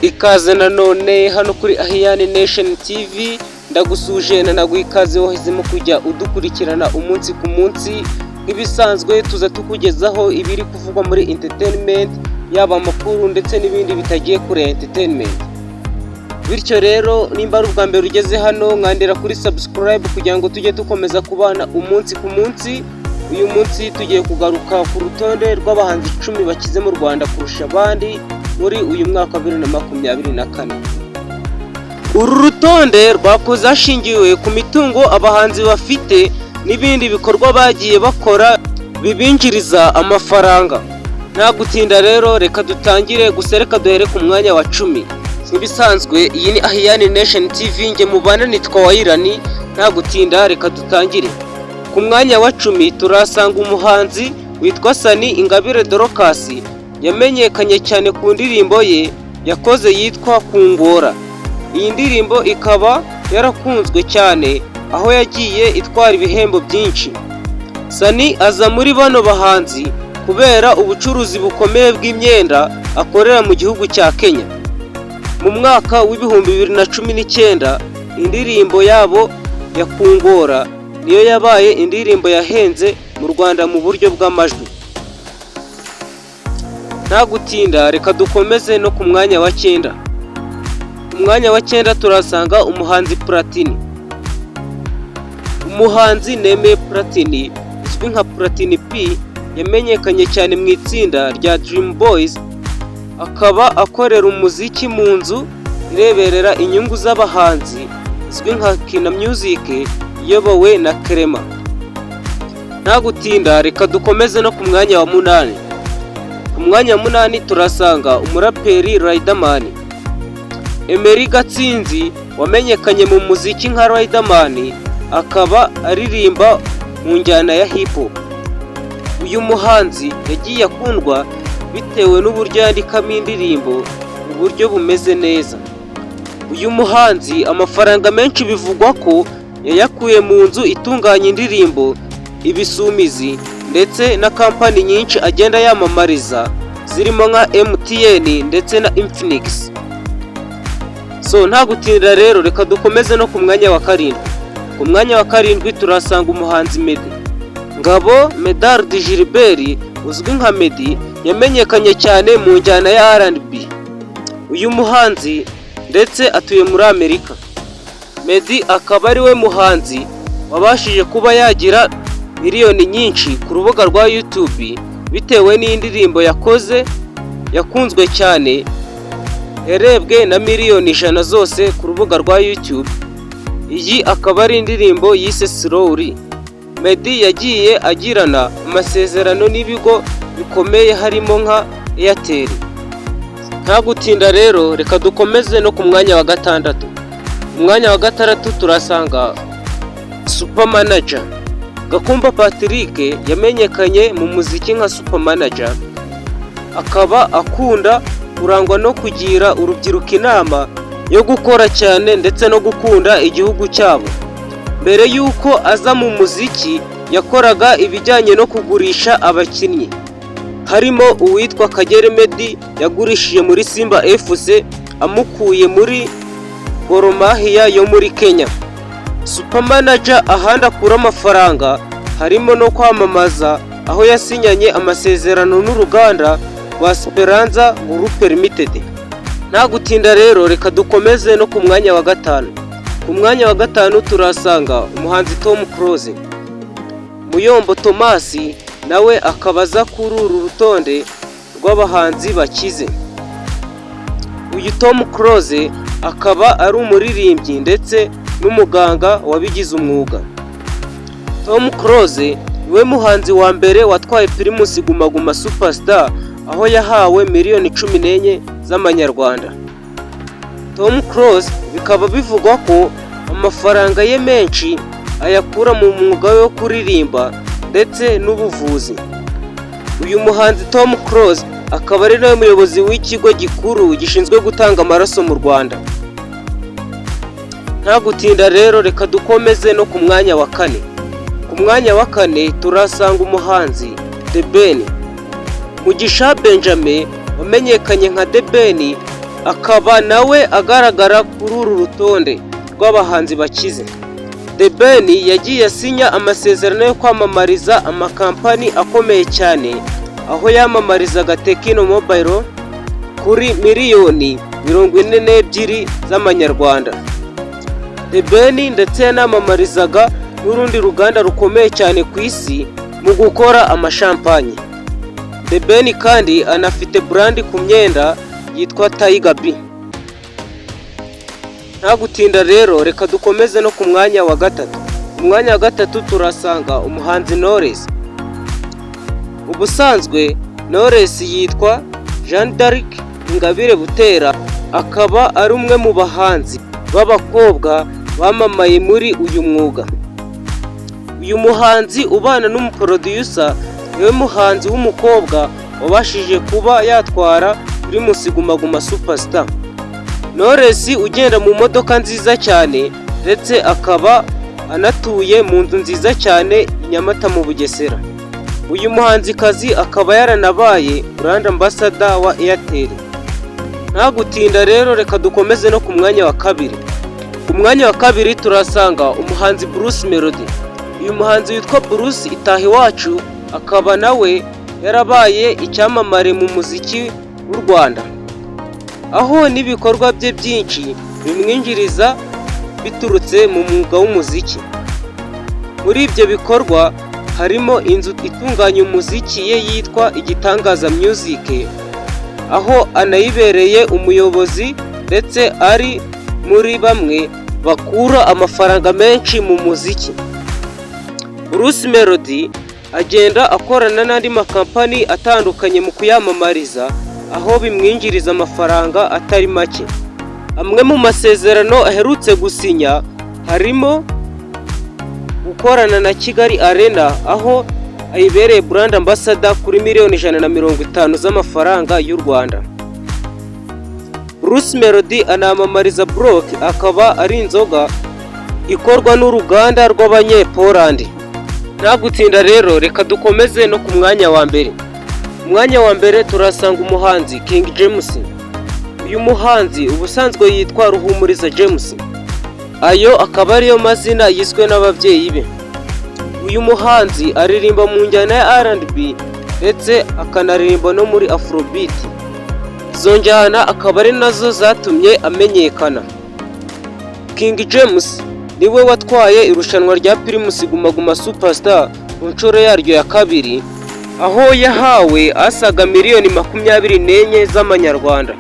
Ikaze nanone hano kuri Ahiyani Nation TV, ndagusuje naguha ikaze wahisemo kujya udukurikirana umunsi ku munsi. Nk'ibisanzwe tuza tukugezaho ibiri kuvugwa muri entertainment, yaba amakuru ndetse n'ibindi bitagiye kure entertainment. Bityo rero nimba ari ubwa mbere ugeze hano, mwandira kuri subscribe kugira ngo tujye dukomeza kubana umunsi ku munsi. Uyu munsi tugiye kugaruka ku rutonde rw'abahanzi 10 bakize mu Rwanda kurusha abandi muri uyu mwaka 2024. Uru rutonde rwakoze hashingiwe ku mitungo abahanzi bafite n'ibindi bikorwa bagiye bakora bibinjiriza amafaranga. Nta gutinda rero reka dutangire, gusa reka duhere ku mwanya wa 10. Nk'ibisanzwe iyi ni Ahiyani Nation TV, nge mubana nitwa Wayirani. Nta gutinda reka dutangire. Ku mwanya wa 10 turasanga umuhanzi witwa Sani Ingabire Dorcas, yamenyekanye cyane ku ndirimbo ye yakoze yitwa Kungora. Iyi ndirimbo ikaba yarakunzwe cyane aho yagiye itwara ibihembo byinshi. Sani aza muri bano bahanzi kubera ubucuruzi bukomeye bw'imyenda akorera mu gihugu cya Kenya. Mu mwaka w'ibihumbi 2019 indirimbo yabo ya Kungora niyo yabaye indirimbo yahenze mu Rwanda mu buryo bw'amajwi. Nta gutinda reka dukomeze no ku mwanya wa 9. Ku mwanya wa 9 turasanga umuhanzi Platini. Umuhanzi Neme Platini uzwi nka Platini P yamenyekanye cyane mu itsinda rya Dream Boys, akaba akorera umuziki mu nzu ireberera inyungu z'abahanzi izwi nka Kina Music iyobowe na Krema. Nta gutinda reka dukomeze no ku mwanya wa 8. Ku mwanya wa 8 turasanga umuraperi Riderman. Emery Gatsinzi wamenyekanye mu muziki nka Riderman, akaba aririmba mu njyana ya hip hop. Uyu muhanzi yagiye akundwa bitewe n'uburyo yandikamo indirimbo mu buryo bumeze neza. Uyu muhanzi amafaranga menshi bivugwa ko yayakuye mu nzu itunganya indirimbo, ibisumizi ndetse na kampani nyinshi agenda yamamariza zirimo nka MTN ndetse na Infinix. Nta gutinda rero reka dukomeze no ku mwanya wa 7. Ku mwanya wa 7 turasanga umuhanzi Meddy. Ngabo Medard Gilbert uzwi nka Meddy yamenyekanye cyane mu njyana ya R&B. Uyu muhanzi ndetse atuye muri Amerika. Meddy akaba ari we muhanzi wabashije kuba yagira miliyoni nyinshi ku rubuga rwa YouTube bitewe n'indirimbo yakoze yakunzwe cyane, yarebwe na miliyoni 100 zose ku rubuga rwa YouTube. Iyi akaba ari indirimbo yise Slowly. Meddy yagiye agirana amasezerano n'ibigo bikomeye harimo nka Airtel. Nta gutinda rero reka dukomeze no ku mwanya wa 6. Ku mwanya wa 6 turasanga Super Manager. Gakumba Patrick yamenyekanye mu muziki nka Super Manager, akaba akunda kurangwa no kugira urubyiruko inama yo gukora cyane ndetse no gukunda igihugu cyabo. Mbere yuko aza mu muziki yakoraga ibijyanye no kugurisha abakinnyi, harimo uwitwa Kagere Meddy yagurishije muri Simba FC amukuye muri Gor Mahia yo muri Kenya. Super Manager ahandi akura amafaranga harimo no kwamamaza, aho yasinyanye amasezerano n'uruganda rwa Speranza Group Limited. Nta gutinda rero reka dukomeze no ku mwanya wa 5. Ku mwanya wa 5 turasanga umuhanzi Tom Close. Muyombo Thomas nawe akabaza kuri uru rutonde rw'abahanzi bakize. Uyu Tom Close akaba ari umuririmbyi ndetse n'umuganga wabigize umwuga. Tom Close niwe muhanzi wa mbere watwaye Primus Guma Guma Superstar, aho yahawe miliyoni 14 z'amanyarwanda. Tom Close bikaba bivugwa ko amafaranga ye menshi ayakura mu mwuga wo kuririmba ndetse n'ubuvuzi. Uyu muhanzi Tom Close akaba ari nawe muyobozi w'ikigo gikuru gishinzwe gutanga amaraso mu Rwanda. Nta gutinda rero reka dukomeze no ku mwanya wa 4. Ku mwanya wa 4 turasanga umuhanzi The Ben. Mugisha Benjamin wamenyekanye nka The Ben akaba nawe agaragara kuri uru rutonde rw'abahanzi bakize. The Ben yagiye asinya amasezerano yo kwamamariza amakampani akomeye cyane, aho yamamarizaga Tekino Mobile kuri miliyoni 42 z'amanyarwanda. The Ben ndetse yanamamarizaga n'urundi ruganda rukomeye cyane ku isi mu gukora amashampanye. The Ben kandi anafite brand ku myenda yitwa Tiger B. Nta gutinda rero, reka dukomeze no ku mwanya wa gatatu. Mu mwanya wa gatatu turasanga umuhanzi Knowless. Ubusanzwe Knowless yitwa Jeanne d'Arc Ingabire Butera, akaba ari umwe mu bahanzi b'abakobwa bamamaye muri uyu mwuga. Uyu muhanzi ubana n'umuproducer niwe muhanzi w'umukobwa wabashije kuba yatwara Primus Guma Guma Superstar. Knowless ugenda mu modoka nziza cyane ndetse akaba anatuye mu nzu nziza cyane i Nyamata mu Bugesera. Uyu muhanzikazi akaba yaranabaye brand ambassador wa Airtel. Nta gutinda rero, reka dukomeze no ku mwanya wa kabiri. Ku mwanya wa kabiri turasanga umuhanzi Bruce Melody. Uyu muhanzi witwa Bruce Itahiwacu akaba nawe yarabaye icyamamare mu muziki w'u Rwanda, aho n'ibikorwa bye byinshi bimwinjiriza biturutse mu mwuga w'umuziki. Muri ibyo bikorwa harimo inzu itunganya umuziki ye yitwa Igitangaza Music, aho anayibereye umuyobozi ndetse ari muri bamwe bakura amafaranga menshi mu muziki. Bruce Melody agenda akorana n'andi makampani atandukanye mu kuyamamariza, aho bimwinjiriza amafaranga atari make. Amwe mu masezerano aherutse gusinya harimo gukorana na Kigali Arena, aho ayibereye brand ambassador kuri miliyoni 150 z'amafaranga y'u Rwanda. Bruce Melody anamamariza Block, akaba ari inzoga ikorwa n'uruganda rw'Abanyepolandi. Nta gutinda rero, reka dukomeze no ku mwanya wa mbere. Umwanya wa mbere turasanga umuhanzi King James. Uyu muhanzi ubusanzwe yitwa Ruhumuriza James, ayo akaba ariyo mazina yiswe n'ababyeyi be. Uyu muhanzi aririmba mu njyana ya R&B ndetse akanaririmba no muri Afrobeat. Izo njyana akaba ari nazo zatumye amenyekana. King James niwe watwaye irushanwa rya Primus Guma Guma Superstar ku nshuro yaryo ya kabiri, aho yahawe asaga miliyoni 24 z'amanyarwanda.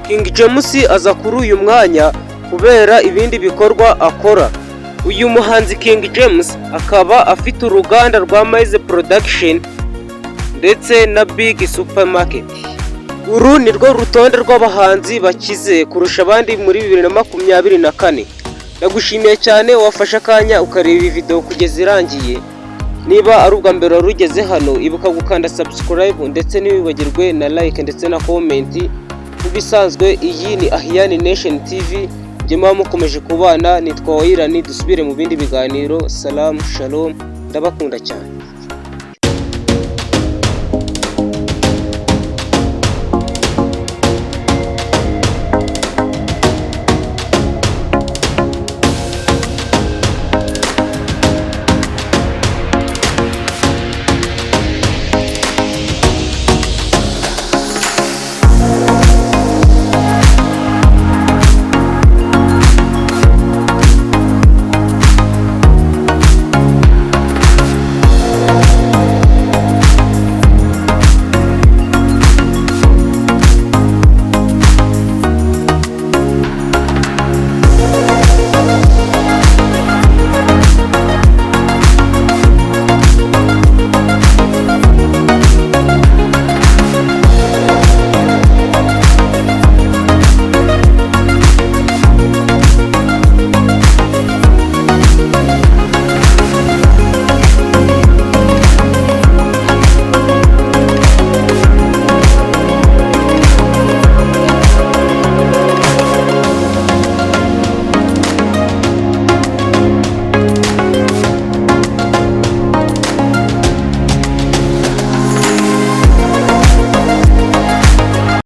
King James aza kuri uyu mwanya kubera ibindi bikorwa akora. Uyu muhanzi King James akaba afite uruganda rwa Maze Production ndetse na Big Supermarket. Uru ni rwo rutonde rw'abahanzi bakize kurusha abandi muri 2024. Ndagushimiye cyane wafashe akanya ukareba iyi video kugeza irangiye. Niba ari ubwa mbere warugeze hano, ibuka gukanda subscribe ndetse ntiwibagirwe na like ndetse na comment. Kubisanzwe iyi ni Ahian Nation TV, njye mukomeje kubana, nitwa Wairani. Dusubire mu bindi biganiro. Salam shalom, ndabakunda cyane.